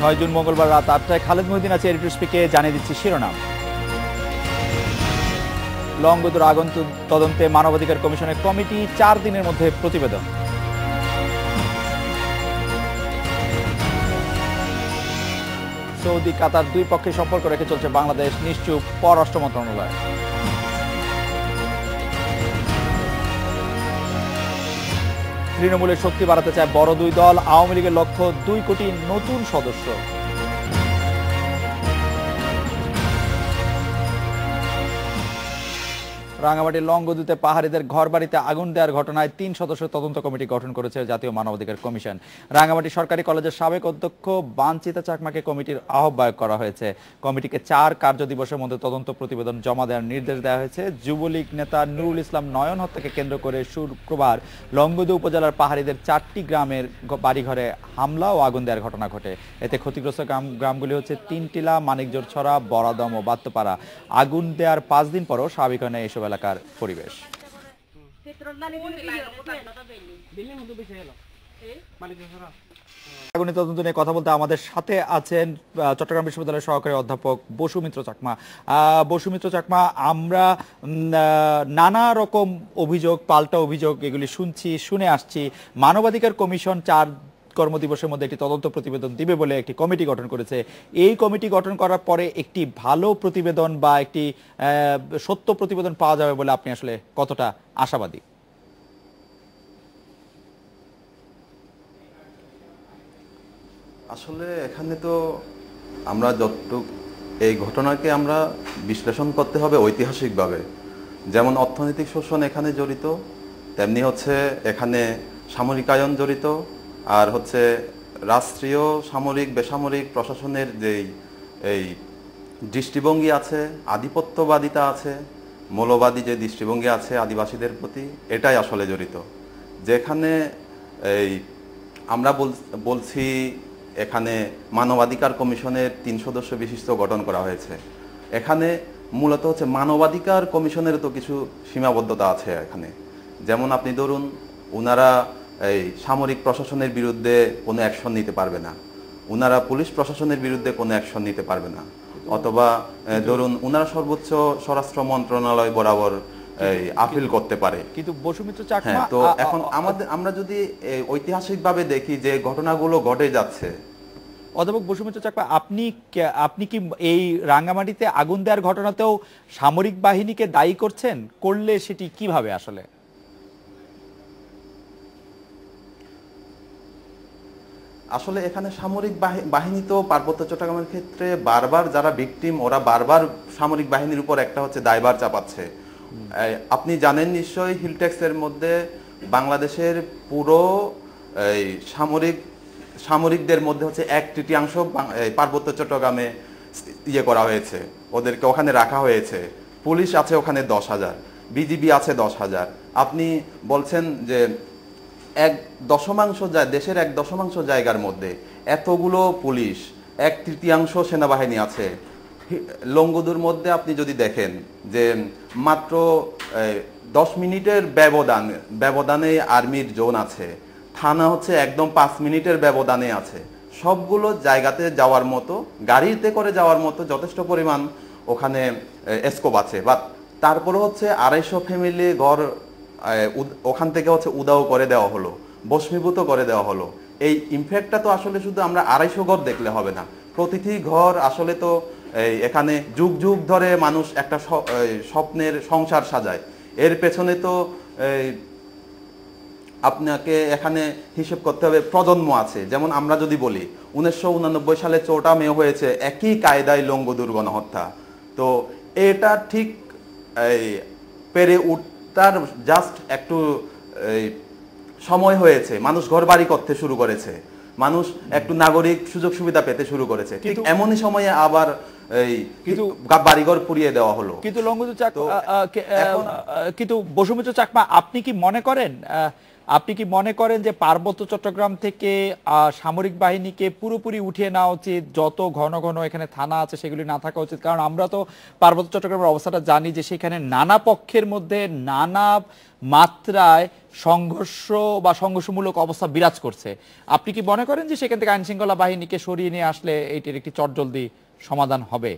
6 June মঙ্গলবার রাত 8টায় খালেদ মহিউদ্দিন আছে এডিটর স্পিকে জানিয়ে দিচ্ছি শিরোনাম। লংগদুর আগুন তদন্তে মানবাধিকার কমিশনের কমিটি 4 দিনের মধ্যে প্রতিবেদন। সৌদি কাতার দুই পক্ষের সম্পর্ক রেখে চলছে বাংলাদেশ, নিশ্চুপ পররাষ্ট্র মন্ত্রণালয়। তৃণমূলের শক্তি বাড়াতে চায় বড় দুই দল, আওয়ামী লীগের লক্ষ্য 2 কোটি নতুন সদস্য। রাঙামাটির লংগদুতে পাহাড়িদের ঘরবাড়িতে আগুন দেওয়ার ঘটনায় 3 সদস্য তদন্ত কমিটি গঠন করেছে জাতীয় মানবাধিকার কমিশন। রাঙামাটি সরকারি কলেজের সাবেক অধ্যক্ষ বাঞ্ছিতা চাকমাকে কমিটির আহ্বায়ক করা হয়েছে। কমিটিকে 4 কার্য দিবসের মধ্যে তদন্ত প্রতিবেদন জমা দেওয়ার নির্দেশ দেওয়া হয়েছে। যুবলীগ নেতা নুরুল ইসলাম নয়ন হত্যাকে কেন্দ্র করে শুক্রবার লংগদু উপজেলার পাহাড়িদের 4টি গ্রামের বাড়িঘরে হামলা ও আগুন দেওয়ার ঘটনা ঘটে। এতে ক্ষতিগ্রস্ত গ্রামগুলি হচ্ছে তিনটিলা, মানিকজোড়ছড়া, বড়াদম ও বাত্তপাড়া। আগুন দেওয়ার 5 দিন পরও স্বাভাবিক হয় না এসব এলাকার পরিবেশ। আগুনের তদন্ত নিয়ে কথা বলতে আমাদের সাথে আছেন চট্টগ্রাম বিশ্ববিদ্যালয়ের সহকারী অধ্যাপক বসুমিত্র চাকমা। বসুমিত্র চাকমা, আমরা নানা রকম অভিযোগ, পাল্টা অভিযোগ এগুলি শুনে আসছি। মানবাধিকার কমিশন 4 কর্মদিবসের মধ্যে একটি তদন্ত প্রতিবেদন দিবে বলে একটি কমিটি গঠন করেছে। এই কমিটি গঠন করার পরে একটি ভালো প্রতিবেদন বা একটি সত্য প্রতিবেদন পাওয়া যাবে বলে আপনি আসলে কতটা আশাবাদী? আসলে এখানে তো আমরা যতটুকু এই ঘটনাকে আমরা বিশ্লেষণ করতে হবে ঐতিহাসিকভাবে। যেমন অর্থনৈতিক শোষণ এখানে জড়িত, তেমনি হচ্ছে এখানে সামরিকায়ন জড়িত, আর হচ্ছে রাষ্ট্রীয় সামরিক বেসামরিক প্রশাসনের যেই এই দৃষ্টিভঙ্গি আছে, আধিপত্যবাদিতা আছে, মৌলবাদী যে দৃষ্টিভঙ্গি আছে আদিবাসীদের প্রতি, এটাই আসলে জড়িত। যেখানে এই আমরা বলছি এখানে মানবাধিকার কমিশনের 3 সদস্য বিশিষ্ট গঠন করা হয়েছে। এখানে মূলত হচ্ছে মানবাধিকার কমিশনের তো কিছু সীমাবদ্ধতা আছে এখানে। যেমন আপনি ধরুন, ওনারা এই সামরিক প্রশাসনের বিরুদ্ধে কোনো অ্যাকশন নিতে পারবে না, ওনারা পুলিশ প্রশাসনের বিরুদ্ধে কোনো অ্যাকশন নিতে পারবে না, অথবা ধরুন ওনারা সর্বোচ্চ স্বরাষ্ট্র মন্ত্রণালয় বরাবর আপিল করতে পারে। কিন্তু বসুমিত্র চাকমা, তো এখন আমরা যদি ঐতিহাসিকভাবে দেখি যে ঘটনাগুলো ঘটে যাচ্ছে। অধ্যাপক বসুমিত্র চাকমা, আপনি কি এই রাঙ্গামাটিতে আগুন দেওয়ার ঘটনাতেও সামরিক বাহিনীকে দায়ী করছেন? করলে সেটি কিভাবে আসলে? আসলে এখানে সামরিক বাহিনী তো পার্বত্য চট্টগ্রামের ক্ষেত্রে বারবার যারা ভিকটিম, ওরা বারবার সামরিক বাহিনীর উপর একটা হচ্ছে দায়ভার চাপাচ্ছে। আপনি জানেন নিশ্চয়ই, হিলটেক্সের মধ্যে বাংলাদেশের পুরো সামরিকদের মধ্যে হচ্ছে 1/3 পার্বত্য চট্টগ্রামে ইয়ে করা হয়েছে, ওদেরকে ওখানে রাখা হয়েছে। পুলিশ আছে ওখানে 10,000, বিজিবি আছে 10,000। আপনি বলছেন যে দেশের 1/10 জায়গার মধ্যে এতগুলো পুলিশ, 1/3 সেনাবাহিনী আছে। লংগদুর মধ্যে আপনি যদি দেখেন যে মাত্র 10 মিনিটের ব্যবধানে আর্মির জোন আছে, থানা হচ্ছে একদম 5 মিনিটের ব্যবধানে আছে। সবগুলো জায়গাতে যাওয়ার মতো, গাড়িতে করে যাওয়ার মতো যথেষ্ট পরিমাণ ওখানে স্কোপ আছে। বাট তারপরে হচ্ছে 250 ফ্যামিলি ঘর ওখান থেকে হচ্ছে উদাও করে দেওয়া হলো, ভস্মীভূত করে দেওয়া হলো। এই ইমপ্যাক্টটা তো আসলে শুধু আমরা 250 ঘর দেখলে হবে না, প্রতিটি ঘর আসলে তো এখানে যুগ যুগ ধরে মানুষ একটা স্বপ্নের সংসার সাজায়। এর পেছনে তো আপনাকে এখানে হিসেব করতে হবে প্রজন্ম আছে। যেমন আমরা যদি বলি 1989 সালে 4টা মে হয়েছে একই কায়দায় লংগদুর গণহত্যা। তো এটা ঠিক পেরে উঠতার জাস্ট একটু সময় হয়েছে, মানুষ ঘর বাড়ি করতে শুরু করেছে, মানুষ একটু নাগরিক সুযোগ সুবিধা পেতে শুরু করেছে। ঠিক এমনই সময়ে আবার বাড়িঘর পুড়িয়ে দেওয়া হলো। কিন্তু লংগদু কিন্তু বসুমিত্র চাকমা, আপনি কি মনে করেন আপনি কি মনে করেন যে পার্বত্য চট্টগ্রাম থেকে সামরিক বাহিনীকে পুরোপুরি উঠিয়ে নেওয়া উচিত, যত ঘন ঘন এখানে থানা আছে সেগুলি না থাকা উচিত? কারণ আমরা তো পার্বত্য চট্টগ্রামের অবস্থাটা জানি যে সেখানে নানা পক্ষের মধ্যে নানা মাত্রায় সংঘর্ষ বা সংঘর্ষমূলক অবস্থা বিরাজ করছে। আপনি কি মনে করেন যে সেখান থেকে আইন শৃঙ্খলা বাহিনীকে সরিয়ে নিয়ে আসলে এইটির একটি চটজলদি সমাধান হবে?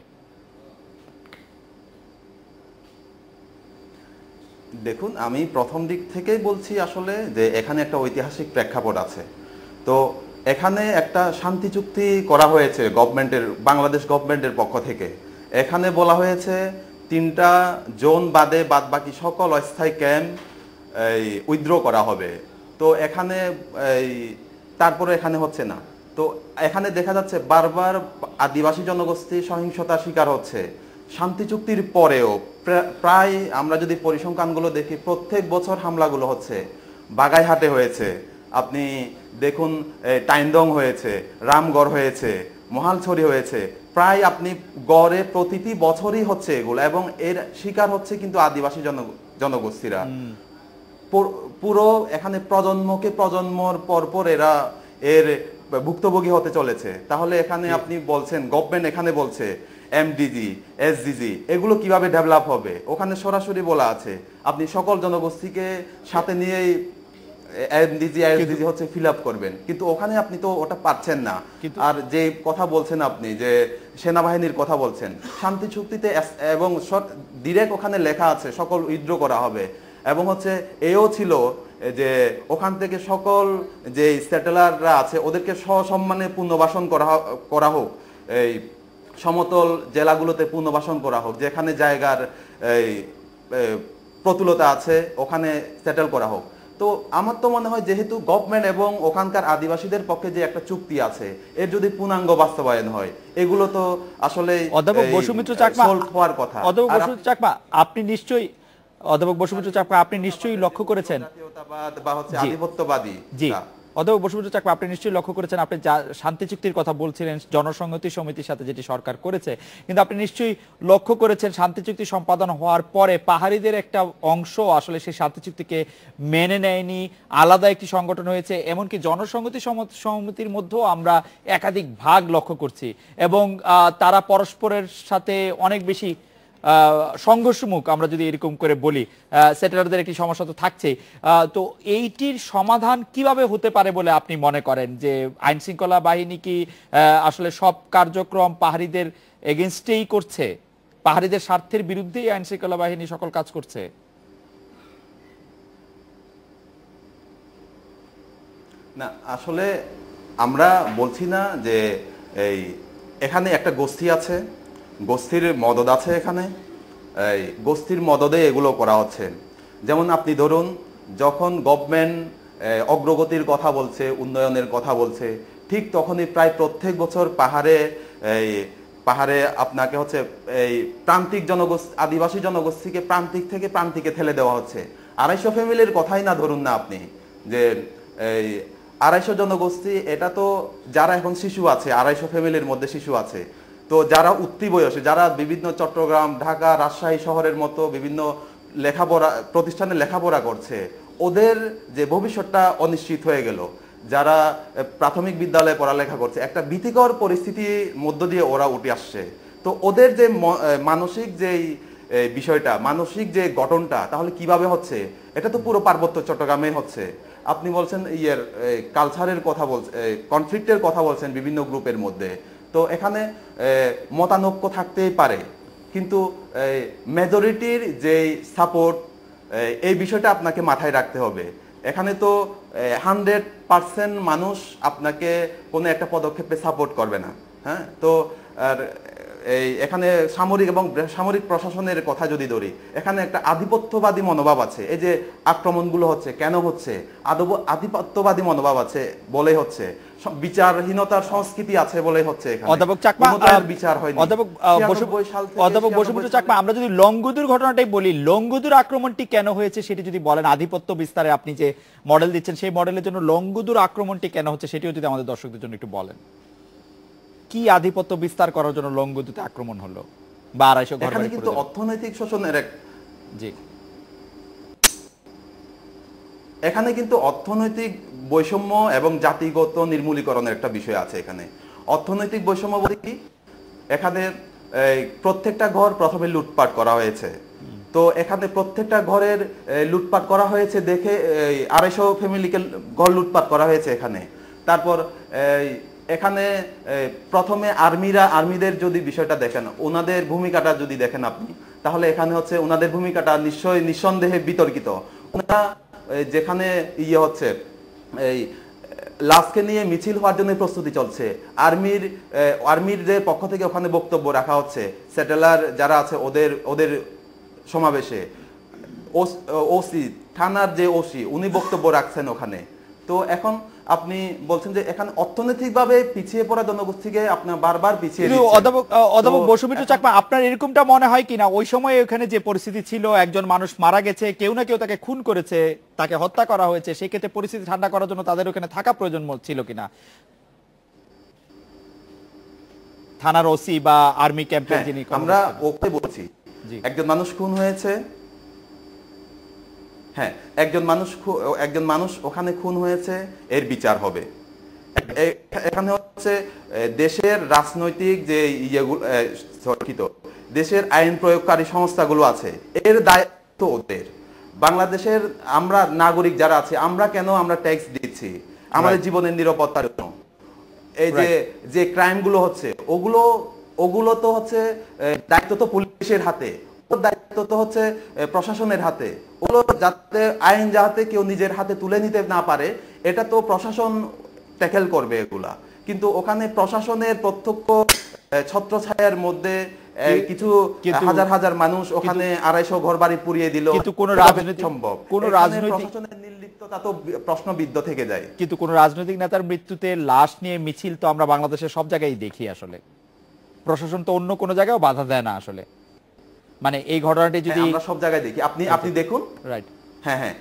দেখুন, আমি প্রথম দিক থেকেই বলছি আসলে যে এখানে একটা ঐতিহাসিক প্রেক্ষাপট আছে। তো এখানে একটা শান্তি চুক্তি করা হয়েছে গভর্নমেন্টের, বাংলাদেশ গভর্নমেন্টের পক্ষ থেকে। এখানে বলা হয়েছে 3টা জোন বাদে বাদ বাকি সকল অস্থায়ী ক্যাম্প উইথড্র করা হবে। তো এখানে তারপরে এখানে হচ্ছে না। তো এখানে দেখা যাচ্ছে বারবার আদিবাসী জনগোষ্ঠী সহিংসতার শিকার হচ্ছে। শান্তি চুক্তির পরেও প্রায় আমরা যদি পরিসংখ্যানগুলো দেখি, প্রত্যেক বছর হামলাগুলো হচ্ছে। বাগাইহাটে হয়েছে, আপনি দেখুন টাইনদং হয়েছে, রামগড় হয়েছে, মহালছড়ি হয়েছে। প্রায় আপনি গড়ে প্রতিটি বছরই হচ্ছে এগুলো, এবং এর শিকার হচ্ছে কিন্তু আদিবাসী জনগোষ্ঠীরা। পুরো এখানে প্রজন্মকে প্রজন্মর পর এরা এর ভুক্তভোগী হতে চলেছে। তাহলে এখানে আপনি বলছেন গভর্নমেন্ট এখানে বলছে এমডিজি, এসডিজি এগুলো কিভাবে ডেভেলপ হবে? ওখানে সরাসরি বলা আছে আপনি সকল জনগোষ্ঠীকে সাথে নিয়েই এমডিজি এসডিজি হচ্ছে ফিল আপ করবেন, কিন্তু ওখানে আপনি তো ওটা পাচ্ছেন না। আর যে কথা বলছেন আপনি, যে সেনাবাহিনীর কথা বলছেন, শান্তি চুক্তিতে এবং ডিরেক্ট ওখানে লেখা আছে সকল উইথড্র করা হবে, এবং হচ্ছে এও ছিল যে ওখান থেকে সকল যে সেটেলাররা আছে ওদেরকে সসম্মানে পুনর্বাসন করা হোক, এই সমতল জেলাগুলোতে পুনর্বাসন করা হোক, যেখানে জায়গার প্রতুলতা আছে ওখানে সেটেল করা হোক। তো আমার তো মনে হয় যেহেতু গভর্নমেন্ট এবং ওখানকার আদিবাসীদের পক্ষে যে একটা চুক্তি আছে, এর যদি পূর্ণাঙ্গ বাস্তবায়ন হয়, এগুলো তো আসলে অধ্যাপক বসুমিত্র চাকমা হওয়ার কথা। অধ্যাপক বসুমিত্র চাকমা আপনি নিশ্চয়ই অধ্যাপক বসুমিত্র চাকমা আপনি নিশ্চয়ই লক্ষ্য করেছেন জাতীয়তাবাদ বা হচ্ছে আধিপত্যবাদী। জি, অধ্যাপক বসুমিত্র চাকমা আপনি নিশ্চয়ই লক্ষ্য করেছেন, আপনি শান্তি চুক্তির কথা বলছিলেন জনসংহতি সমিতির সাথে যেটি সরকার করেছে, কিন্তু আপনি নিশ্চয়ই লক্ষ্য করেছেন শান্তি চুক্তি সম্পাদন হওয়ার পরে পাহাড়িদের একটা অংশ আসলে সেই শান্তি চুক্তিকে মেনে নেয়নি, আলাদা একটি সংগঠন হয়েছে। এমনকি জনসংহতি সমিতির মধ্যেও আমরা একাধিক ভাগ লক্ষ্য করছি, এবং তারা পরস্পরের সাথে অনেক বেশি সংঘর্ষমুখ, আমরা যদি এরকম করে বলি। সেটেলারদের একটি সমস্যা তো থাকছেই। তো এইটির সমাধান কিভাবে হতে পারে বলে আপনি মনে করেন? যে আইন শৃঙ্খলা বাহিনী কি আসলে সব কার্যক্রম পাহাড়িদের এগেনস্টেই করছে, পাহাড়িদের স্বার্থের বিরুদ্ধেই আইন শৃঙ্খলা বাহিনী সকল কাজ করছে? না, আসলে আমরা বলছি না যে এখানে একটা গোষ্ঠী আছে, গোষ্ঠীর মদদ আছে এখানে, এই গোষ্ঠীর মদদে এগুলো করা হচ্ছে। যেমন আপনি ধরুন, যখন গভর্নমেন্ট অগ্রগতির কথা বলছে, উন্নয়নের কথা বলছে, ঠিক তখনই প্রায় প্রত্যেক বছর পাহাড়ে আপনাকে হচ্ছে এই প্রান্তিক জনগোষ্ঠী, আদিবাসী জনগোষ্ঠীকে প্রান্তিক থেকে প্রান্তিকে ঠেলে দেওয়া হচ্ছে। 250 ফ্যামিলির কথাই না ধরুন না আপনি, যে এই 250 জনগোষ্ঠী, এটা তো যারা এখন শিশু আছে, 250 ফ্যামিলির মধ্যে শিশু আছে, তো যারা উঠতি বয়সে, যারা বিভিন্ন চট্টগ্রাম, ঢাকা, রাজশাহী শহরের মতো বিভিন্ন প্রতিষ্ঠানে লেখাপড়া করছে, ওদের যে ভবিষ্যৎটা অনিশ্চিত হয়ে গেল। যারা প্রাথমিক বিদ্যালয়ে পড়ালেখা করছে, একটা ভীতিকর পরিস্থিতির মধ্য দিয়ে ওরা উঠে আসছে। তো ওদের যে মানসিক যে বিষয়টা, মানসিক যে গঠনটা তাহলে কিভাবে হচ্ছে? এটা তো পুরো পার্বত্য চট্টগ্রামে হচ্ছে। আপনি বলছেন কালচারের কথা বলছেন, কনফ্লিক্টের কথা বলছেন বিভিন্ন গ্রুপের মধ্যে। তো এখানে মতানৈক্য থাকতেই পারে, কিন্তু মেজরিটির যে সাপোর্ট, এই বিষয়টা আপনাকে মাথায় রাখতে হবে। এখানে তো 100% মানুষ আপনাকে কোনো একটা পদক্ষেপে সাপোর্ট করবে না। হ্যাঁ, তো আর এখানে সামরিক এবং সামরিক প্রশাসনের কথা যদি ধরি, এখানে একটা আধিপত্যবাদী মনোভাব আছে। এই যে আক্রমণগুলো হচ্ছে কেন হচ্ছে? আধিপত্যবাদী মনোভাব আছে বলেই হচ্ছে, বিচারহীনতার সংস্কৃতি আছে বলেই হচ্ছে। অধ্যাপক চাকমা, বিচার হয়নি। অধ্যাপক বসুমিত্র চাকমা, আমরা যদি লংগুদুর ঘটনাটাই বলি, লংগুদুর আক্রমণটি কেন হয়েছে সেটি যদি বলেন, আধিপত্য বিস্তারে আপনি যে মডেল দিচ্ছেন সেই মডেলের জন্য লংগুদুর আক্রমণটি কেন হচ্ছে সেটিও যদি আমাদের দর্শকদের জন্য একটু বলেন। কি আধিপত্য বিস্তার করার জন্য লংগুদুতে আক্রমণ হলো বা 250 ঘর? এখানে কিন্তু অর্থনৈতিক শোষণের জি এখানে কিন্তু অর্থনৈতিক বৈষম্য এবং জাতিগত নির্মূলীকরণের একটা বিষয় আছে। এখানে অর্থনৈতিক বৈষম্য বলতে কি, এখানে প্রত্যেকটা ঘর প্রথমে লুটপাট করা হয়েছে। তো এখানে প্রত্যেকটা ঘরের লুটপাট করা হয়েছে দেখে 250 ফ্যামিলিকে ঘর লুটপাট করা হয়েছে এখানে। তারপর এখানে প্রথমে আর্মিদের যদি বিষয়টা দেখেন, ওনাদের ভূমিকাটা যদি দেখেন আপনি, তাহলে এখানে হচ্ছে ওনাদের ভূমিকাটা নিঃসন্দেহে বিতর্কিত। ওনারা যেখানে হচ্ছে এই লাশকে নিয়ে মিছিল হওয়ার জন্য প্রস্তুতি চলছে, আর্মির পক্ষ থেকে ওখানে বক্তব্য রাখা হচ্ছে, সেটেলার যারা আছে ওদের সমাবেশে ওসি থানার যে ওসি উনি বক্তব্য রাখছেন ওখানে। তো এখন আপনি বলছেন যে এখানে অর্থনৈতিকভাবে পিছিয়ে পড়া জনগোষ্ঠীকে আপনার বারবার পিছিয়ে দিচ্ছেন। অধ্যাপক বসুমিত্র চাকমা, আপনার এরকমটা মনে হয় কিনা ওই সময় ওখানে যে পরিস্থিতি ছিল, একজন মানুষ মারা গেছে, কেউ না কেউ তাকে খুন করেছে, তাকে হত্যা করা হয়েছে, সেই ক্ষেত্রে পরিস্থিতি ঠান্ডা করার জন্য তাদের ওখানে থাকা প্রয়োজন ছিল কিনা? থানার ওসি বা আর্মি ক্যাম্পের যিনি, আমরা ওকে বলছি একজন মানুষ খুন হয়েছে, হ্যাঁ একজন মানুষ ওখানে খুন হয়েছে, এর বিচার হবে। এখানে হচ্ছে দেশের রাজনৈতিক যে দেশের আইন প্রয়োগকারী সংস্থাগুলো আছে, এর দায়িত্ব ওদের। বাংলাদেশের আমরা নাগরিক যারা আছে, আমরা ট্যাক্স দিচ্ছি আমাদের জীবনের নিরাপত্তার জন্য। এই যে ক্রাইম গুলো হচ্ছে ওগুলো তো হচ্ছে দায়িত্ব তো পুলিশের হাতে, দায়িত্ব তো হচ্ছে প্রশাসনের হাতে। ওগুলো যাতে আইন যাতে কেউ নিজের হাতে তুলে নিতে না পারে, এটা তো প্রশাসন ট্যাকেল করবে এগুলা। কিন্তু ওখানে প্রশাসনের প্রত্যক্ষ ছত্রছায়ার মধ্যে কিছু হাজার মানুষ ওখানে 250 ঘর বাড়ি পুড়িয়ে দিল, কিন্তু কোন প্রশাসনের নির্লিপ্ততা তো প্রশ্নবিদ্ধ থেকে যায়। কিন্তু কোন রাজনৈতিক নেতার মৃত্যুতে লাশ নিয়ে মিছিল তো আমরা বাংলাদেশের সব জায়গায় দেখি। আসলে প্রশাসন তো অন্য কোনো জায়গায় বাধা দেয় না আসলে। মানে এই ঘটনাটি যদি আমরা সব জায়গায় দেখি, আপনি দেখুন, রাইট, হ্যাঁ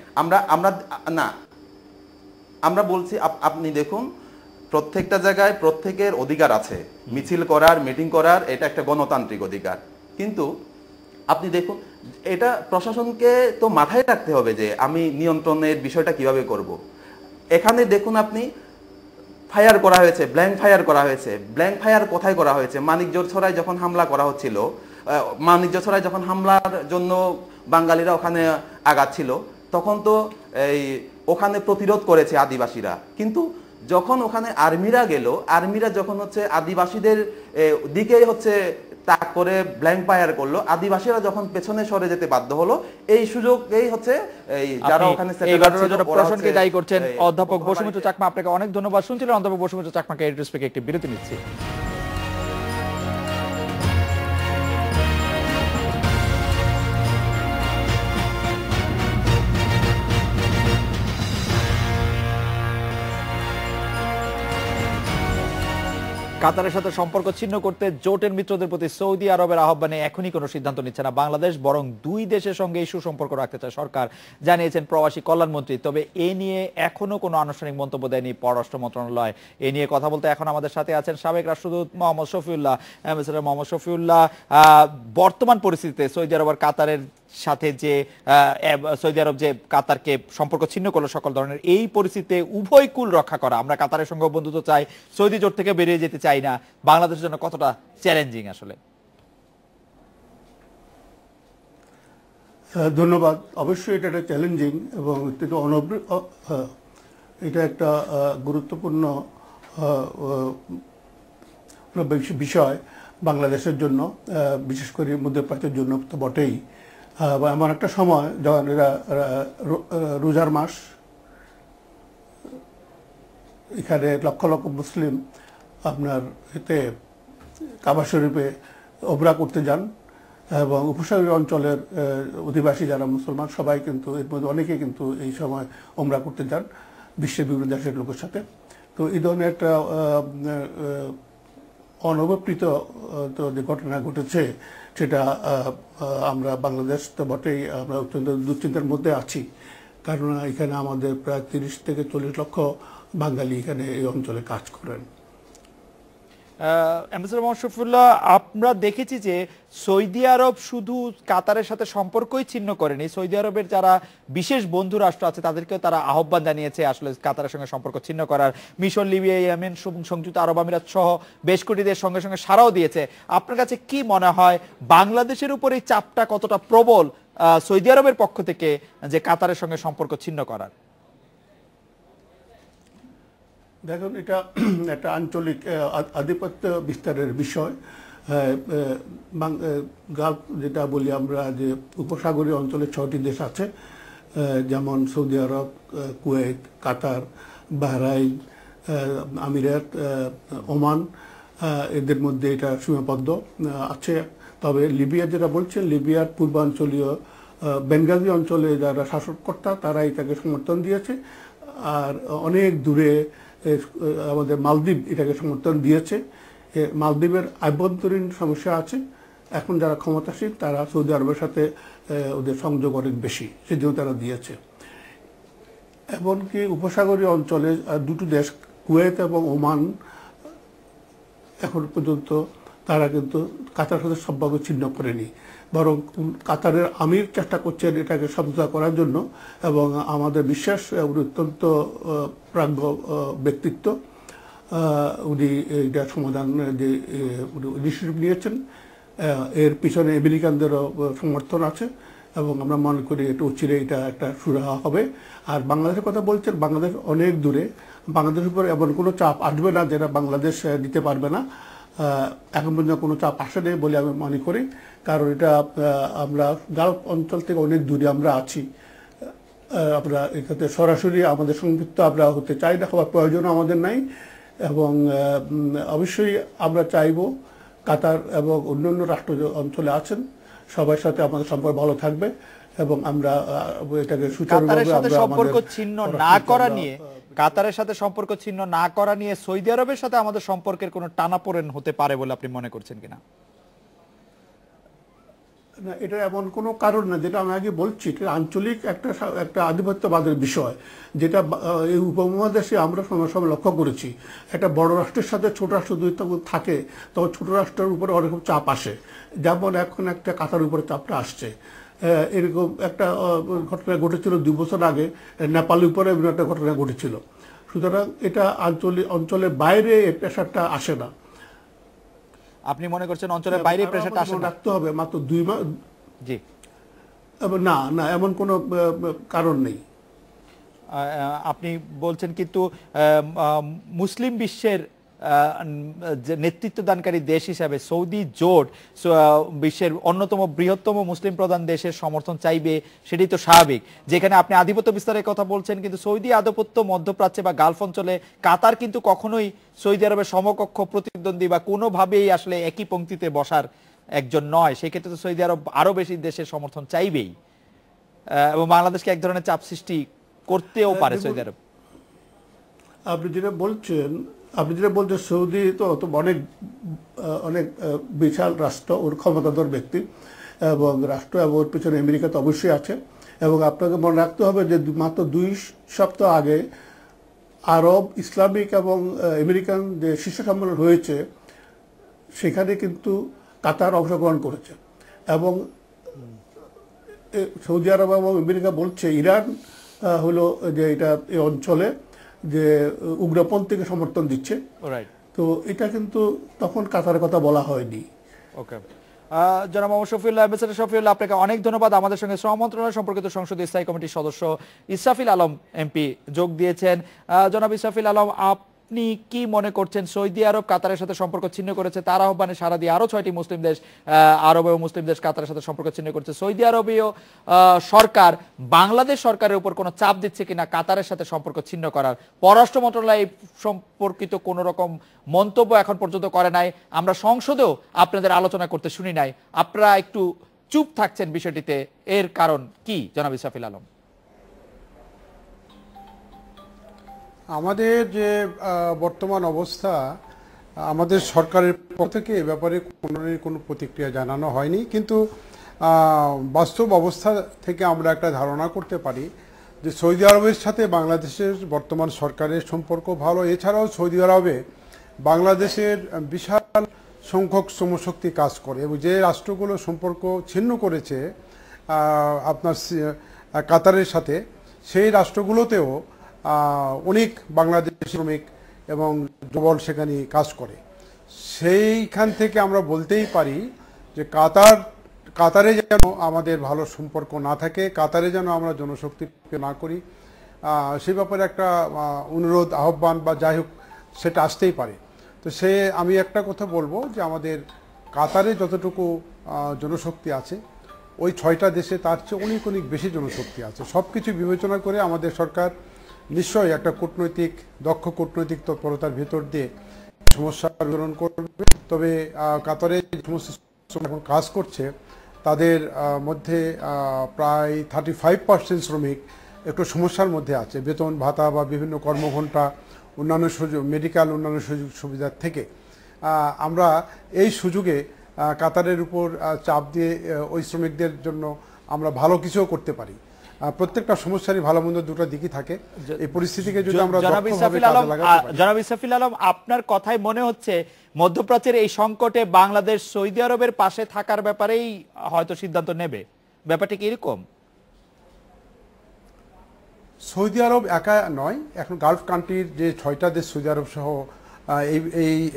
আমরা বলছি আপনি দেখুন, প্রত্যেকটা জায়গায় প্রত্যেকের অধিকার আছে মিছিল করার, মিটিং করার, এটা একটা গণতান্ত্রিক অধিকার। কিন্তু আপনি দেখুন, এটা প্রশাসনকে তো মাথায় রাখতে হবে যে আমি নিয়ন্ত্রণের বিষয়টা কিভাবে করব। এখানে দেখুন আপনি ফায়ার করা হয়েছে, ব্ল্যাঙ্ক ফায়ার করা হয়েছে। ব্ল্যাঙ্ক ফায়ার কোথায় করা হয়েছে? মানিকজোড়ছড়ায় যখন হামলা করা হচ্ছিল, মানিকজোড়ছড়ায় যখন হামলার জন্য বাঙালিরা ওখানে আগাচ্ছিল, তখন তো ওখানে প্রতিরোধ করেছে আদিবাসীরা। কিন্তু যখন ওখানে আর্মিরা গেল, আর্মিরা যখন হচ্ছে আদিবাসীদের দিকে হচ্ছে তাক করে ব্ল্যাঙ্ক ফায়ার করলো, আদিবাসীরা যখন পেছনে সরে যেতে বাধ্য হলো। এই সুযোগেই হচ্ছে যারা ওখানে প্রশাসনকে দায়ী করছেন। অধ্যাপক বসুমিত্র চাকমা, আপনাকে অনেক ধন্যবাদ। শুনছিলেন অধ্যাপক বসুমিত্র চাকমাকে। এই রেসপেক্টে একটি বিরতি নিচ্ছি। কাতারের সাথে সম্পর্ক ছিন্ন করতে জোটের মিত্রদের প্রতি সৌদি আরবের আহ্বানে এখনই কোনো সিদ্ধান্ত নিচ্ছে না বাংলাদেশ, বরং দুই দেশের সঙ্গে সুসম্পর্ক রাখতে চায় সরকার, জানিয়েছেন প্রবাসী কল্যাণমন্ত্রী। তবে এ নিয়ে এখনো কোনো আনুষ্ঠানিক মন্তব্য দেয়নি পররাষ্ট্র মন্ত্রণালয়। এ নিয়ে কথা বলতে এখন আমাদের সাথে আছেন সাবেক রাষ্ট্রদূত মোহাম্মদ শফিউল্লাহ, অ্যাম্বাসেডর মোহাম্মদ শফিউল্লাহ। বর্তমান পরিস্থিতিতে সৌদি আরব আর কাতারের সাথে যে সৌদি আরব যে কাতারকে সম্পর্ক ছিন্ন করলো সকল ধরনের, এই পরিস্থিতিতে উভয় কুল রক্ষা করা, আমরা কাতারের সঙ্গে বন্ধুত্ব চাই, সৌদি জোট থেকে বেরিয়ে যেতে চাই না, বাংলাদেশের জন্য কতটা চ্যালেঞ্জিং আসলে? ধন্যবাদ। অবশ্যই এটা একটা চ্যালেঞ্জিং এবং এটা একটা গুরুত্বপূর্ণ বিষয় বাংলাদেশের জন্য, বিশেষ করে মধ্যপ্রাচ্যের জন্য তো বটেই। এমন একটা সময় যখন এরা রোজার মাস, এখানে লক্ষ লক্ষ মুসলিম আপনার এতে কাবা শরীফে ওমরা করতে যান এবং উপসাগরীয় অঞ্চলের অধিবাসী যারা মুসলমান সবাই কিন্তু এর মধ্যে অনেকেই কিন্তু এই সময় ওমরা করতে যান বিশ্বের বিভিন্ন দেশের লোকের সাথে। তো এই ধরনের একটা অনবপ্রিত যে ঘটনা ঘটেছে, সেটা আমরা বাংলাদেশ তো বটেই আমরা অত্যন্ত দুশ্চিন্তার মধ্যে আছি। কারণ এখানে আমাদের প্রায় 30 থেকে 40 লক্ষ বাঙালি এখানে এই অঞ্চলে কাজ করেন। অ্যাম্বাসেডর মোহাম্মদ শফিউল্লাহ, আমরা দেখেছি যে সৌদি আরব শুধু কাতারের সাথে সম্পর্কই ছিন্ন করেনি, সৌদি আরবের যারা বিশেষ বন্ধু রাষ্ট্র আছে তাদেরকেও তারা আহ্বান জানিয়েছে আসলে কাতারের সঙ্গে সম্পর্ক ছিন্ন করার। মিশর, লিবিয়া, ইয়েমেন, সংযুক্ত আরব আমিরাত সহ বেশ কটি দেশ সঙ্গে সঙ্গে সাড়াও দিয়েছে। আপনার কাছে কি মনে হয় বাংলাদেশের উপর এই চাপটা কতটা প্রবল সৌদি আরবের পক্ষ থেকে যে কাতারের সঙ্গে সম্পর্ক ছিন্ন করার? দেখুন, এটা একটা আঞ্চলিক আধিপত্য বিস্তারের বিষয়। গালফ যেটা বলি আমরা, যে উপসাগরীয় অঞ্চলে 6টি দেশ আছে, যেমন সৌদি আরব, কুয়েত, কাতার, বাহরাইন, আমিরাত, ওমান, এদের মধ্যে এটা সীমাবদ্ধ আছে। তবে লিবিয়া যেটা বলছেন, লিবিয়ার পূর্বাঞ্চলীয় বেঙ্গাজি অঞ্চলে যারা শাসনকর্তা তারা এটাকে সমর্থন দিয়েছে। আর অনেক দূরে আমাদের মালদ্বীপ এটাকে সমর্থন দিয়েছে। মালদ্বীপের আভ্যন্তরীণ সমস্যা আছে, এখন যারা ক্ষমতাসীন তারা সৌদি আরবের সাথে ওদের সংযোগ অনেক বেশি, সেজন্য তারা দিয়েছে। এমনকি উপসাগরীয় অঞ্চলে দুটো দেশ, কুয়েত এবং ওমান, এখন পর্যন্ত তারা কিন্তু কাতারের সাথে সম্পর্ক ছিন্ন করেনি, বরং কাতারের আমির চেষ্টা করছেন এটাকে সমঝোতা করার জন্য। এবং আমাদের বিশ্বাস অত্যন্ত প্রাজ্ঞ ব্যক্তিত্ব, উনি এটা সমাধান যে ইনিশিয়েটিভ নিয়েছেন, এর পিছনে আমেরিকানদেরও সমর্থন আছে এবং আমরা মনে করি এটা অচিরে এটা একটা সুরাহা হবে। আর বাংলাদেশের কথা বলছেন, বাংলাদেশ অনেক দূরে, বাংলাদেশের উপর এমন কোনো চাপ আসবে না যেটা বাংলাদেশ দিতে পারবে না। এখন পর্যন্ত কোনো চাপ আসে নেই বলে আমি মনে করি, কারণ এটা আমরা গালফ অঞ্চল থেকে অনেক দূরে আমরা আছি। আমরা এখানে সরাসরি আমাদের সংযুক্ত আমরা হতে চাই না, হওয়ার প্রয়োজন আমাদের নাই। এবং অবশ্যই আমরা চাইব কাতার এবং অন্যান্য রাষ্ট্র অঞ্চলে আছেন সবার সাথে আমাদের সম্পর্ক ভালো থাকবে এবং আমরা এটাকে কাতারের সাথে সম্পর্ক ছিন্ন না করা নিয়ে কাতারের সাথে সম্পর্ক ছিন্ন না করা নিয়ে সৌদি আরবের সাথে আমাদের সম্পর্কের কোনো টানাপোড়েন হতে পারে বলে আপনি মনে করছেন কিনা? না, এটা এমন কোনো কারণ না, যেটা আমি আগে বলছি, এটা আঞ্চলিক একটা আধিপত্যবাদের বিষয়, যেটা এই উপমহাদেশে আমরা সময় সময় লক্ষ্য করেছি। একটা বড় রাষ্ট্রের সাথে ছোট রাষ্ট্র যদি থাকে তখন ছোট রাষ্ট্রের উপরে অনেক চাপ আসে, যেমন এখন একটা কাতার উপরে চাপটা আসছে। এরকম একটা ঘটনা ঘটেছিল 2 বছর আগে, নেপালের উপরে একটা ঘটনা ঘটেছিল। সুতরাং এটা অঞ্চলের বাইরে এই প্রেশারটা আসে না। আপনি মনে করছেন অঞ্চলের বাইরে প্রেসারটা আসে না? রাখতে হবে মাত্র 2 মাস। জি, না না, এমন কোনো কারণ নেই। আপনি বলছেন কিন্তু মুসলিম বিশ্বের নেতৃত্বদানকারী দেশ হিসাবে সৌদি জোট বিশ্বের অন্যতম বৃহত্তম মুসলিম প্রধান দেশের সমর্থন চাইবে, সেটাই তো স্বাভাবিক। যেখানে আপনি আধিপত্য বিস্তারের কথা বলছেন, কিন্তু সৌদি আধিপত্য মধ্যপ্রাচ্যে বা গালফ অঞ্চলে কাতার কিন্তু কখনোই সৌদি আরবের সমকক্ষ প্রতিদ্বন্দ্বী বা কোনোভাবেই আসলে একই পংক্তিতে বসার একজন নয়। সেই ক্ষেত্রে তো সৌদি আরব আরো বেশি দেশের সমর্থন চাইবেই এবং বাংলাদেশকে এক ধরনের চাপ সৃষ্টি করতেও পারে সৌদি আরব। আপনি যেটা বলছেন সৌদি তো অনেক বিশাল রাষ্ট্র, ওর ক্ষমতাধর ব্যক্তি এবং রাষ্ট্র, এবং ওর পিছনে আমেরিকা তো অবশ্যই আছে। এবং আপনাকে মনে রাখতে হবে যে মাত্র 2 সপ্তাহ আগে আরব, ইসলামিক এবং আমেরিকান যে শীর্ষ সম্মেলন হয়েছে সেখানে কিন্তু কাতার অংশগ্রহণ করেছে। এবং সৌদি আরব এবং আমেরিকা বলছে ইরান হলো যে এটা এই অঞ্চলে যে উগ্রপন্থীকে সমর্থন দিচ্ছে। তো এটা কিন্তু তখন কাতারের কথা বলা হয়নি। ওকে, জনাব মোহাম্মদ শফিউল্লাহ, অ্যাম্বাসেডর শফিউল্লাহ, আপনাকে অনেক ধন্যবাদ। আমাদের সঙ্গে শ্রম মন্ত্রণালয় সম্পর্কিত সংসদীয় স্থায়ী কমিটির সদস্য ইসরাফিল আলম এমপি যোগ দিয়েছেন। জনাব ইসরাফিল আলম, আপনি কি মনে করছেন সৌদি আরব কাতারের সাথে সম্পর্ক ছিন্ন করেছে, তার আহ্বানে সারা দিয়ে আরো 6টি মুসলিম দেশ, আরব এবং মুসলিম দেশ কাতারের সাথে সম্পর্ক ছিন্ন করেছে। সৌদি আরবীয় সরকার বাংলাদেশ সরকারের উপর কোনো চাপ দিচ্ছে কিনা কাতারের সাথে সম্পর্ক ছিন্ন করার? পররাষ্ট্র মন্ত্রণালয় সম্পর্কিত কোন রকম মন্তব্য এখন পর্যন্ত করে নাই, আমরা সংসদেও আপনাদের আলোচনা করতে শুনি নাই। আপনারা একটু চুপ থাকছেন বিষয়টিতে, এর কারণ কি জনাব ইসরাফিল আলম? আমাদের যে বর্তমান অবস্থা, আমাদের সরকারের পক্ষ থেকে এ ব্যাপারে কোনো প্রতিক্রিয়া জানানো হয়নি, কিন্তু বাস্তব অবস্থা থেকে আমরা একটা ধারণা করতে পারি যে সৌদি আরবের সাথে বাংলাদেশের বর্তমান সরকারের সম্পর্ক ভালো। এছাড়াও সৌদি আরবে বাংলাদেশের বিশাল সংখ্যক শ্রমশক্তি কাজ করে এবং যে রাষ্ট্রগুলো সম্পর্ক ছিন্ন করেছে আপনার কাতারের সাথে, সেই রাষ্ট্রগুলোতেও অনেক বাংলাদেশি শ্রমিক এবং যুবল সেখানে কাজ করে। সেইখান থেকে আমরা বলতেই পারি যে কাতারে যেন আমাদের ভালো সম্পর্ক না থাকে, কাতারে যেন আমরা জনশক্তি না করি, সেই ব্যাপারে একটা অনুরোধ, আহ্বান বা যাই হোক সেটা আসতেই পারে। তো আমি একটা কথা বলবো যে আমাদের কাতারে যতটুকু জনশক্তি আছে ওই 6টা দেশে তার চেয়ে অনেক অনেক বেশি জনশক্তি আছে। সব কিছু বিবেচনা করে আমাদের সরকার নিশ্চয়ই একটা দক্ষ কূটনৈতিক তৎপরতার ভেতর দিয়ে সমস্যা আন্দোলন করবে। তবে কাতারে যে সমস্ত এখন কাজ করছে তাদের মধ্যে প্রায় 35% শ্রমিক একটু সমস্যার মধ্যে আছে, বেতন ভাতা বা বিভিন্ন কর্মঘণ্টা, অন্যান্য সুযোগ, মেডিকেল অন্যান্য সুযোগ সুবিধার থেকে। আমরা এই সুযোগে কাতারের উপর চাপ দিয়ে ওই শ্রমিকদের জন্য আমরা ভালো কিছুও করতে পারি। প্রত্যেকটা সমস্যারই ভালো মন্দ দুটো দিকই থাকে। এই পরিস্থিতিকে যদি আমরা জনাব ইসরাফিল আলম, আপনার কথাই মনে হচ্ছে মধ্যপ্রাচ্যের এই সংকটে বাংলাদেশ সৌদি আরবের পাশে থাকার ব্যাপারেই হয়তো সিদ্ধান্ত নেবে, ব্যাপারটা কি এরকম? সৌদি আরব একা নয়, এখন গালফ কান্ট্রির যে 6টা দেশ সৌদি আরব সহ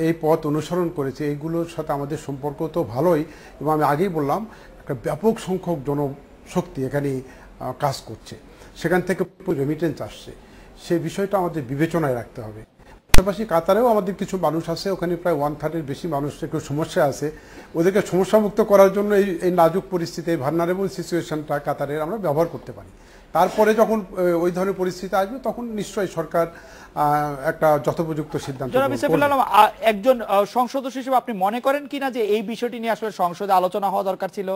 এই পথ অনুসরণ করেছে, এইগুলোর সাথে আমাদের সম্পর্ক তো ভালোই। এবং আমি আগেই বললাম একটা ব্যাপক সংখ্যক জনশক্তি এখানে কাজ করছে, সেখান থেকে রেমিটেন্স আসছে, সেই বিষয়টা আমাদের বিবেচনায় রাখতে হবে। পাশাপাশি কাতারেও আমাদের কিছু মানুষ আছে, ওখানে প্রায় 1/3 বেশি মানুষ একটু সমস্যা আছে, ওদেরকে সমস্যামুক্ত করার জন্য এই নাজুক পরিস্থিতি, এই ভালনারেবল সিচুয়েশনটা কাতারের আমরা ব্যবহার করতে পারি। তারপরে যখন ওই ধরনের পরিস্থিতি আসবে তখন নিশ্চয়ই সরকার একটা যথোপযুক্ত সিদ্ধান্ত নেবে। একজন সংসদ সদস্য হিসেবে আপনি মনে করেন কিনা যে এই বিষয়টি নিয়ে আসলে সংসদে আলোচনা হওয়া দরকার ছিল?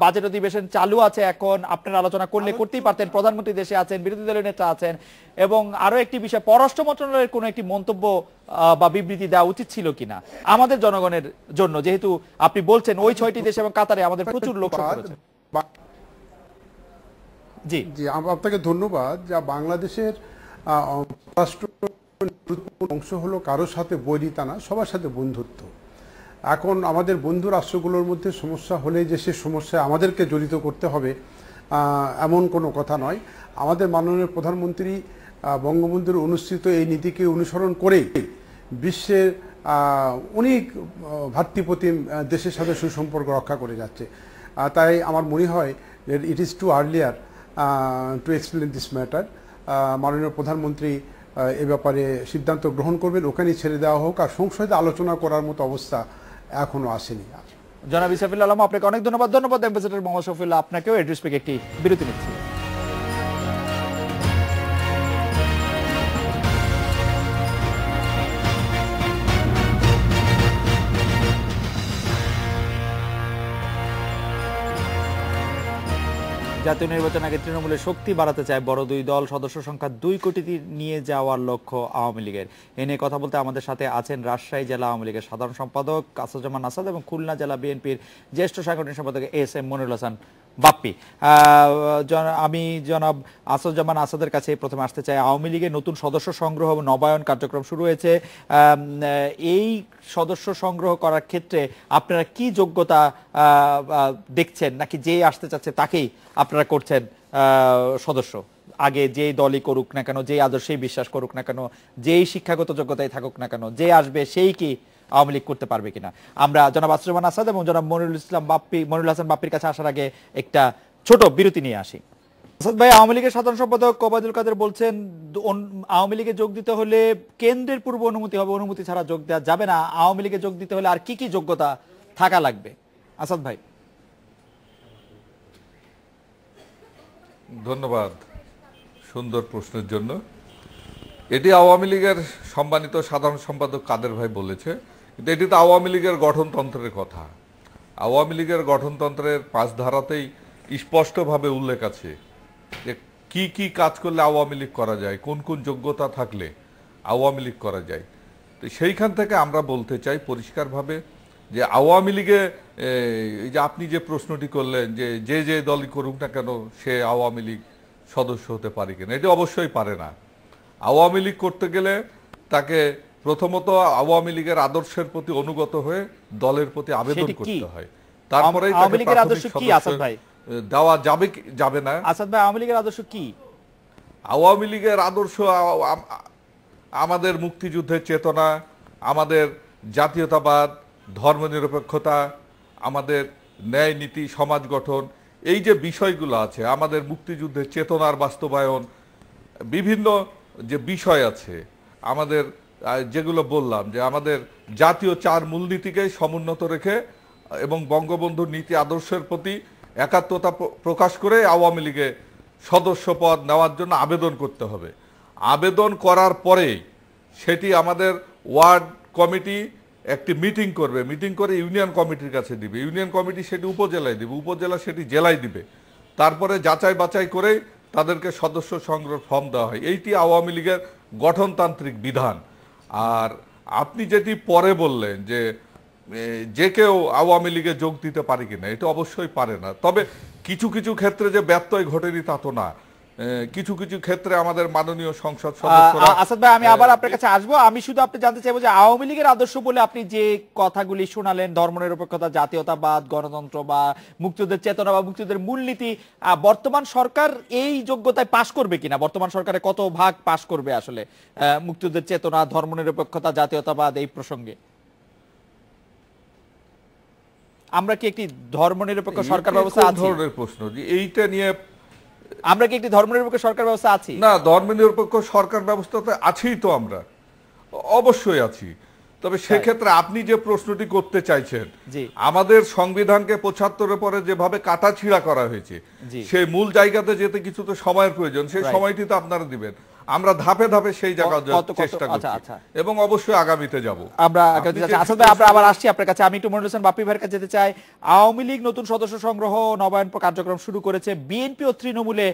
বাজেট অধিবেশন চালু আছে, এখন আপনারা আলোচনা করতেই পারতেন, প্রধানমন্ত্রী দেশে আছেন, বিরোধী দলের নেতা আছেন, এবং আরো একটি বিষয়, পররাষ্ট্র মন্ত্রণালয়ের কোনো একটি মন্তব্য বা বিবৃতি দেওয়া উচিত ছিল কিনা আমাদের জনগণের জন্য, যেহেতু আপনি বলছেন ওই 6টি দেশ এবং কাতারে আমাদের প্রচুর লোক রয়েছে। জি জি, আপনাকে ধন্যবাদ। যা বাংলাদেশের রাষ্ট্র অংশ হলো কারোর সাথে বৈরিতা না, সবার সাথে বন্ধুত্ব। এখন আমাদের বন্ধু রাষ্ট্রগুলোর মধ্যে সমস্যা হলে যে সে সমস্যায় আমাদেরকে জড়িত করতে হবে এমন কোনো কথা নয়। আমাদের মাননীয় প্রধানমন্ত্রী বঙ্গবন্ধুর অনুসৃত এই নীতিকে অনুসরণ করেই বিশ্বের অনেক ভাতৃপ্রতিম দেশের সাথে সুসম্পর্ক রক্ষা করে যাচ্ছে। তাই আমার মনে হয় it is too earlier to explain this matter. মাননীয় প্রধানমন্ত্রী এ ব্যাপারে সিদ্ধান্ত গ্রহণ করবেন, ওখানেই ছেড়ে দেওয়া হোক, আর সংসদে আলোচনা করার মতো অবস্থা এখনো আসেনি। জনাব ইসরাফিল আলম, আপনাকে অনেক ধন্যবাদ। অ্যাম্বাসেডর মোহাম্মদ শফিউল্লাহ, আপনাকেও এড্রেস পেকে একটি বিরতি নিচ্ছি। জাতীয় নির্বাচন আগে তৃণমূলের শক্তি বাড়াতে চায় বড় দুই দল, সদস্য সংখ্যা 2 কোটি নিয়ে যাওয়ার লক্ষ্য আওয়ামী লীগের। এ নিয়ে কথা বলতে আমাদের সাথে আছেন রাজশাহী জেলা আওয়ামী লীগের সাধারণ সম্পাদক আসাদুজ্জামান আসাদ এবং খুলনা জেলা বিএনপির জ্যেষ্ঠ সাংগঠনিক সম্পাদক এস.এম. মনিরুল হাসান বাপ্পি। আমি জনাব আসাদুজ্জামান আসাদের কাছে প্রথমে আসতে চাই। আওয়ামী লীগের নতুন সদস্য সংগ্রহ এবং নবায়ন কার্যক্রম শুরু হয়েছে। এই সদস্য সংগ্রহ করার ক্ষেত্রে আপনারা কি যোগ্যতা দেখছেন, নাকি যে আসতে চাচ্ছে তাকেই আপনারা করছেন সদস্য? আগে যেই দলই করুক না কেন, যেই আদর্শেই বিশ্বাস করুক না কেন, যেই শিক্ষাগত যোগ্যতায় থাকুক না কেন, যে আসবে সেই কি আওয়ামী লীগ করতে পারবে কিনা? আমরা জনাব আসাদুজ্জামান আসাদ এবং জনাব মনিরুল হাসান বাপ্পির কাছে আসার আগে একটা ছোট বিরতি নিয়ে আসি। আসাদ ভাই, আওয়ামী লীগের সাধারণ সম্পাদক ওবায়দুল কাদের বলছেন আওয়ামী লীগে যোগ দিতে হলে কেন্দ্রের পূর্ব অনুমতি হবে, অনুমতি ছাড়া যোগ দেওয়া যাবে না। আওয়ামী লীগে যোগ দিতে হলে আর কি কি যোগ্যতা থাকা লাগবে? আসাদ ভাই। ধন্যবাদ সুন্দর প্রশ্নের জন্য। এটি আওয়ামী লীগের সম্মানিত সাধারণ সম্পাদক কাদের ভাই বলেছে, কিন্তু এটি তো আওয়ামী লীগের গঠনতন্ত্রের কথা। আওয়ামী লীগের গঠনতন্ত্রের 5 ধারাতেই স্পষ্টভাবে উল্লেখ আছে যে কি কি কাজ করলে আওয়ামী লীগ করা যায়, কোন কোন যোগ্যতা থাকলে আওয়ামী লীগ করা যায়। তো সেইখান থেকে আমরা বলতে চাই পরিষ্কারভাবে যে আওয়ামী লীগে এই যে আপনি যে প্রশ্নটি করলেন যে যে দলই করুক না কেন সে আওয়ামী লীগ সদস্য হতে পারে কিনা, এটি অবশ্যই পারে না। আওয়ামী লীগ করতে গেলে তাকে প্রথমত আওয়ামী লীগের আদর্শের প্রতি অনুগত হয়ে দলের প্রতি আবেদন সেটি কি? করতে হয়, তারপরেই আওয়ামী তাকে লীগের প্রাথমিক আদর্শ কি, সদস্য আসাদ ভাই? দেওয়া যাবে কি যাবে না। আসাদ ভাই, আওয়ামী লীগের আদর্শ কি? আওয়ামী লীগের আদর্শ আমাদের মুক্তিযুদ্ধের চেতনা, আমাদের জাতীয়তাবাদ, ধর্মনিরপেক্ষতা, আমাদের ন্যায় নীতি, সমাজ গঠন, এই যে বিষয়গুলো আছে, আমাদের মুক্তিযুদ্ধের চেতনার বাস্তবায়ন, বিভিন্ন যে বিষয় আছে আমাদের, যেগুলো বললাম যে আমাদের জাতীয় 4 মূলনীতিকে সমুন্নত রেখে এবং বঙ্গবন্ধুর নীতি আদর্শের প্রতি একাত্মতা প্রকাশ করে আওয়ামী লীগে সদস্য পদ নেওয়ার জন্য আবেদন করতে হবে। আবেদন করার পরে সেটি আমাদের ওয়ার্ড কমিটি একটি মিটিং করবে, মিটিং করে ইউনিয়ন কমিটির কাছে দিবে, ইউনিয়ন কমিটি সেটি উপজেলায় দিবে, উপজেলা সেটি জেলায় দিবে, তারপরে যাচাই বাছাই করে তাদেরকে সদস্য সংগ্রহ ফর্ম দেওয়া হয়। এইটি আওয়ামী লীগের গঠনতান্ত্রিক বিধান। আর আপনি যেটি পরে বললেন যে কেউ আওয়ামী লীগে যোগ দিতে পারে কিনা, এটা অবশ্যই পারে না। তবে কিছু কিছু ক্ষেত্রে যে ব্যত্যয় ঘটেনি তা তো না, কিছু কিছু ক্ষেত্রে আমাদের মাননীয় সংসদ সদস্যরা। আসাদ ভাই, আমি আবার আপনার কাছে আসবো। আমি শুধু আপনি জানতে চাইবো যে আওয়ামী লীগের আদর্শ বলে আপনি যে কথাগুলি শোনালেন, ধর্মনিরপেক্ষতা, জাতীয়তাবাদ, গণতন্ত্র বা মুক্তিযুদ্ধের চেতনা বা মুক্তিযুদ্ধের মূলনীতি, বর্তমান সরকার এই যোগ্যতায় পাশ করবে কিনা? বর্তমান সরকারে কত ভাগ পাশ করবে আসলে মুক্তিযুদ্ধের চেতনা, ধর্মনিরপেক্ষতা, জাতীয়তাবাদ এই প্রসঙ্গে? আমরা কি একটি ধর্মনিরপেক্ষ সরকার ব্যবস্থা আছে? ধরনের প্রশ্ন যে এইটা নিয়ে আমরা কি একটি ধর্মনিরপেক্ষ সরকার ব্যবস্থা আছি? না, ধর্মনিরপেক্ষ সরকার ব্যবস্থাতে আছেই তো, আমরা অবশ্যই আছি। তবে সেক্ষেত্রে আপনি যে প্রশ্নটি করতে চাইছেন, আমাদের সংবিধানকে ৭৫-এর পরে যেভাবে কাটাছিড়া করা হয়েছে, সেই মূল জায়গাতে যেতে কিছু তো সময়ের প্রয়োজন, সেই সময়টি তো আপনারা দিবেন। আমরা ধাপে ধাপে সেই জায়গা চেষ্টা করছি এবং অবশ্যই আগামীতে যাব। আমরা আবার আসছি আপনার কাছে। আমি একটু মনিরুল হোসেন বাপ্পি ভাইয়ের কাছে যেতে চাই। আওয়ামী লীগ নতুন সদস্য সংগ্রহ নবায়ন কার্যক্রম শুরু করেছে। বিএনপি ও তৃণমূলে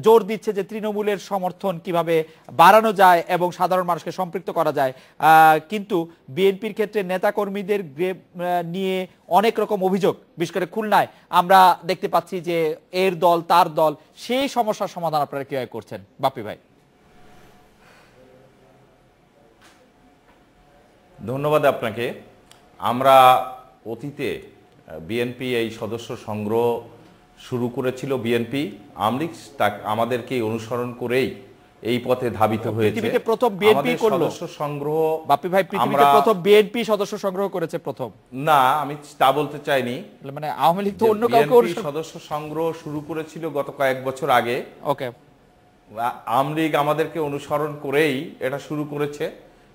জোর দিচ্ছে যে তৃণমূলের সমর্থন কিভাবে বাড়ানো যায় এবং সাধারণ মানুষকে সম্পৃক্ত করা যায়। কিন্তু বিএনপির ক্ষেত্রে নেতাকর্মীদের নিয়ে অনেক রকম অভিযোগ, বিশেষ করে খুলনায় আমরা দেখতে পাচ্ছি যে এর দল তার দল, সেই সমস্যার সমাধান আপনারা কিভাবে করছেন বাপ্পি ভাই? ধন্যবাদ আপনাকে। আমরা অতীতে বিএনপি এই সদস্য সংগ্রহ শুরু করেছিল, বিএনপি আওয়ামী লীগ আমাদেরকে অনুসরণ করেই এই পথে ধাবিত হয়েছে। পৃথিবীতে প্রথম বিএনপি করলো সদস্য সংগ্রহ। বাপ্পি ভাই, পৃথিবীতে প্রথম বিএনপি সদস্য সংগ্রহ করেছে প্রথম? না, আমি তা বলতে চাইনি। মানে আওয়ামী লীগ তো অন্য কাউকে সদস্য সংগ্রহ শুরু করেছিল গত কয়েক বছর আগে। ওকে, আওয়ামী লীগ আমাদেরকে অনুসরণ করেই এটা শুরু করেছে।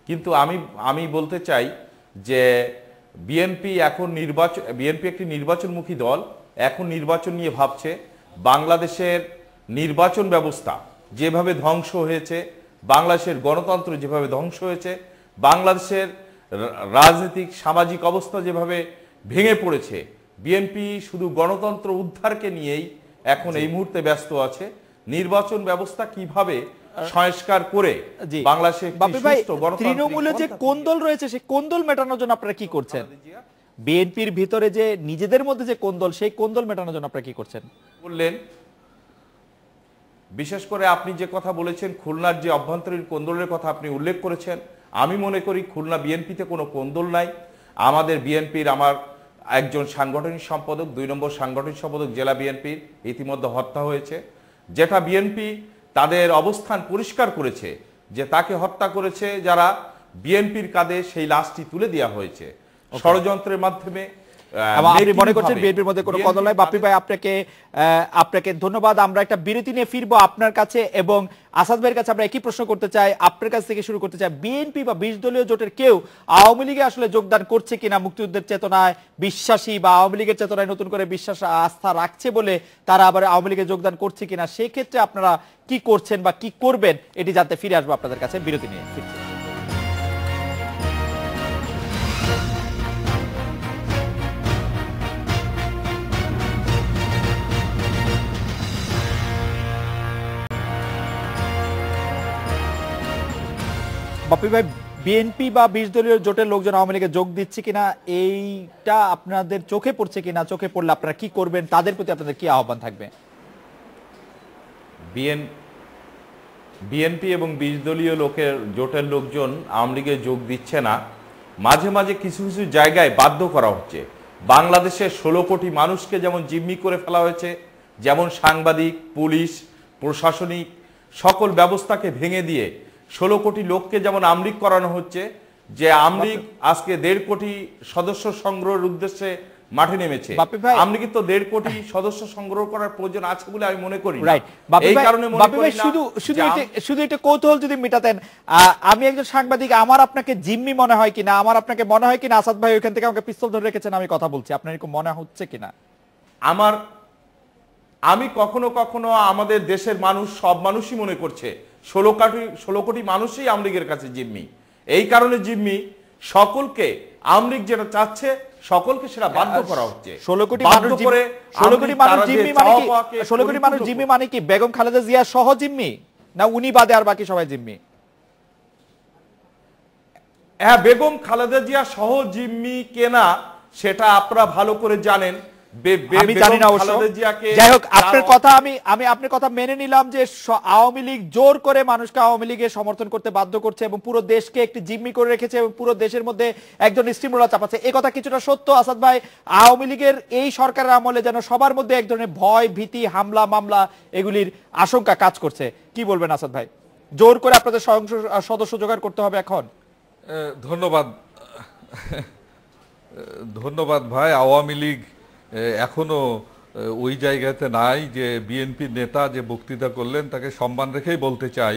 কিন্তু আমি বলতে চাই যে বিএনপি একটি নির্বাচনমুখী দল, এখন নির্বাচন নিয়ে ভাবছে। বাংলাদেশের নির্বাচন ব্যবস্থা যেভাবে ধ্বংস হয়েছে, বাংলাদেশের গণতন্ত্র যেভাবে ধ্বংস হয়েছে, বাংলাদেশের রাজনৈতিক সামাজিক অবস্থা যেভাবে ভেঙে পড়েছে, বিএনপি শুধু গণতন্ত্র উদ্ধারকে নিয়েই এখন এই মুহূর্তে ব্যস্ত আছে। নির্বাচন ব্যবস্থা কিভাবে সংস্কার করে বাংলাদেশে তৃণমূলে যে কোন্দল রয়েছে সেই কোন্দল মেটানোর জন্য আপনারা কি করছেন? বিএনপির ভিতরে যে নিজেদের মধ্যে যে কোন্দল, সেই কোন্দল মেটানোর জন্য আপনারা কি করছেন বললেন? বিশেষ করে আপনি যে কথা বলেছেন, খুলনার যে অভ্যন্তরীণ কোন্দলের কথা আপনি উল্লেখ করেছেন, আমি মনে করি খুলনা বিএনপিতে কোনো কোন্দল নাই। আমাদের বিএনপির আমার একজন সাংগঠনিক সম্পাদক, 2 নম্বর সাংগঠনিক সম্পাদক জেলা বিএনপির ইতিমধ্যে হত্যা হয়েছে, যেটা বিএনপি তাদের অবস্থান পরিষ্কার করেছে যে তাকে হত্যা করেছে যারা, বিএনপির কাঁধে সেই লাশটি তুলে দেওয়া হয়েছে ষড়যন্ত্রের মাধ্যমে। আপনি মনে করছেন বিএনপির মধ্যে কোনো কদল নাই? বাপ্পি ভাই, আপনাকে ধন্যবাদ। আমরা একটা বিরতি নিয়ে ফিরবো আপনার কাছে এবং আসাদ ভাইয়ের কাছে। আমরা একই প্রশ্ন করতে চাই, আপনার কাছ থেকে শুরু করতে চাই। বিএনপি বা 20 দলীয় জোটের কেউ আওয়ামী লীগে আসলে যোগদান করছে কিনা, মুক্তিযুদ্ধের চেতনায় বিশ্বাসী বা আওয়ামী লীগের চেতনায় নতুন করে বিশ্বাস আস্থা রাখছে বলে তারা আবার আওয়ামী লীগে যোগদান করছে কিনা, সেই ক্ষেত্রে আপনারা কি করছেন বা কি করবেন, এটি জানতে ফিরে আসবো আপনাদের কাছে। বিরতি নিয়ে ফিরছি। বাপ্পি ভাই, বিএনপি বা 20 দলীয় জোটের লোকজন আওয়ামী লীগে যোগ দিচ্ছে কিনা, এইটা আপনাদের চোখে পড়ছে কিনা? চোখে পড়লে আপনারা কি করবেন? তাদের প্রতি আপনাদের কি আহ্বান থাকবে? বিএনপি এবং 20 দলীয় লোকের জোটের লোকজন আওয়ামী লীগে যোগ দিচ্ছে না, মাঝে মাঝে কিছু কিছু জায়গায় বাধ্য করা হচ্ছে। বাংলাদেশের 16 কোটি মানুষকে যেমন জিম্মি করে ফেলা হয়েছে, যেমন সাংবাদিক, পুলিশ, প্রশাসনিক সকল ব্যবস্থাকে ভেঙে দিয়ে 16 কোটি লোককে যেমন আমলিগ করানো হচ্ছে, যে আমলিগ আজকে 1.5 কোটি সদস্য সংগ্রহের উদ্দেশ্যে মাঠে নেমেছে। আমলিগ তো 1.5 কোটি সদস্য সংগ্রহ করার প্রয়োজন আছে বলে আমি মনে করি। এই কারণে শুধু এটা কৌতূহল যদি মেটাতেন, আমি একজন সাংবাদিক, আমার আপনাকে জিম্মি মনে হয় কিনা, আমার আপনাকে মনে হয় কিনা আসাদ ভাই ওইখান থেকে আমাকে পিস্তল ধরে রেখেছেন আমি কথা বলছি, আপনার এরকম মনে হচ্ছে কিনা? আমি কখনো কখনো আমাদের দেশের মানুষ, সব মানুষই মনে করছে 16 কোটি মানুষই আওয়ামী লীগের কাছে জিম্মি। এই কারণে জিম্মি, সকলকে আওয়ামী লীগ যেটা চাচ্ছে সকলকে সেটা বাধ্য করা হচ্ছে। 16 কোটি মানুষ জিম্মি মানে কি বেগম খালেদা জিয়া সহ জিম্মি, না উনি বাদে আর বাকি সবাই জিম্মি? হ্যাঁ, বেগম খালেদা জিয়া সহ জিম্মি কেনা সেটা আপনারা ভালো করে জানেন। আমি জানি না অবশ্য। যাই হোক, আপনার কথা মেনে নিলাম যে আওয়ামী লীগ জোর করে মানুষকে আওয়ামী লীগের সমর্থন করতে বাধ্য করছে এবং পুরো দেশকে একটি জিম্মি করে রেখেছে এবং পুরো দেশের মধ্যে একজন স্টিমুলার চাপাচ্ছে। এই কথা কিছুটা সত্য আসাদ ভাই। আওয়ামী লীগের এই সরকারের আমলে যেন সবার মধ্যে এক ধরনের ভয়, ভীতি, হামলা, মামলা এগুলির আশঙ্কা কাজ করছে। কি বলবেন আসাদ ভাই? জোর করে আপনাদের সদস্য জোগাড় করতে হবে এখন। ধন্যবাদ ভাই। আওয়ামী লীগ এখনো ওই জায়গাতে নাই যে বিএনপির নেতা যে বক্তৃতা করলেন তাকে সম্মান রেখেই বলতে চাই,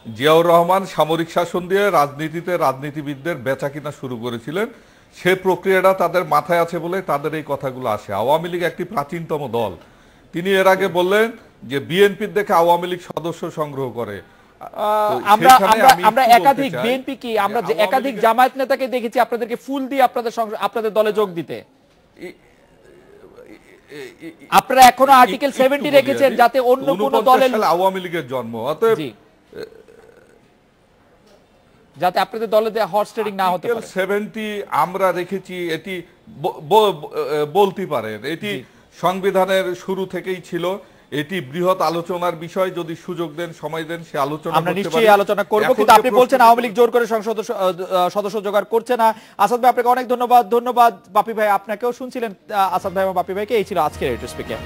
জিয়াউর রহমান সামরিক শাসন দিয়ে রাজনীতিতে রাজনীতিবিদদের বেচা কিনা শুরু করেছিলেন। সে প্রক্রিয়াটা তাদের মাথায় আছে বলে তাদের এই কথাগুলো আসে। আওয়ামী লীগ একটি প্রাচীনতম দল। তিনি এর আগে বললেন যে বিএনপির দেখে আওয়ামী লীগ সদস্য সংগ্রহ করে। আমরা একাধিক বিএনপি কি আমরা একাধিক জামায়াত নেতাকে দেখেছি আপনাদেরকে ফুল দিয়ে আপনাদের দলে যোগ দিতে। আপনারা এখনো আর্টিকেল 70 রেখেছেন যাতে অন্য কোন দলের আওয়ামী লীগের জন্ম, অতএব যাতে আপনাদের দলে হর্স ট্রেডিং না হতে পারে। 70 আমরা রেখেছি, এটি বলতে পারেন এটি সংবিধানের শুরু থেকেই ছিল। এটি বৃহৎ আলোচনার বিষয়, যদি সুযোগ দেন, সময় দেন, সে আলোচনা আমরা নিশ্চয়ই আলোচনা করব। কিন্তু আপনি বলছেন আওয়ামী লীগ জোর করে সদস্য জোগাড় করছে না। আসাদ ভাই আপনাকে অনেক ধন্যবাদ। বাপি ভাই আপনাকেও শুনছিলেন আসাদ ভাই এবং বাপি ভাইকে। এই ছিল আজকের রেডিও স্পিকার।